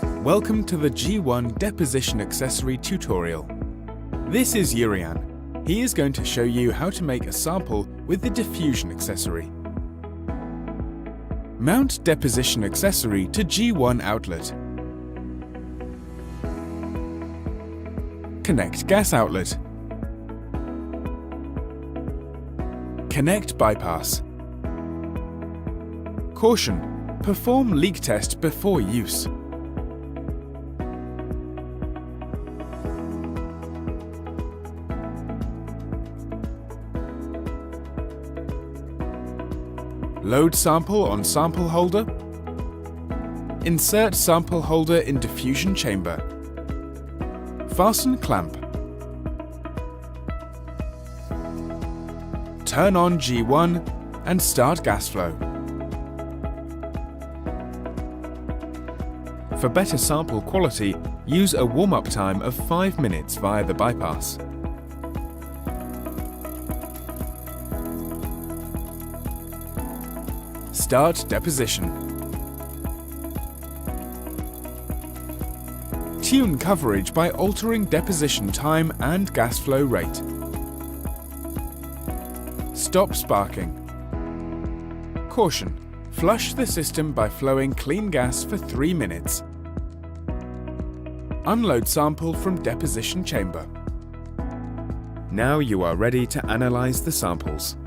Welcome to the G1 Deposition Accessory tutorial. This is Yurian. He is going to show you how to make a sample with the Diffusion accessory. Mount Deposition accessory to G1 outlet. Connect gas outlet. Connect bypass. Caution: perform leak test before use. Load sample on sample holder. Insert sample holder in diffusion chamber. Fasten clamp. Turn on G1 and start gas flow. For better sample quality, use a warm-up time of 5 minutes via the bypass. Start deposition. Tune coverage by altering deposition time and gas flow rate. Stop sparking. Caution: flush the system by flowing clean gas for 3 minutes. Unload sample from deposition chamber. Now you are ready to analyze the samples.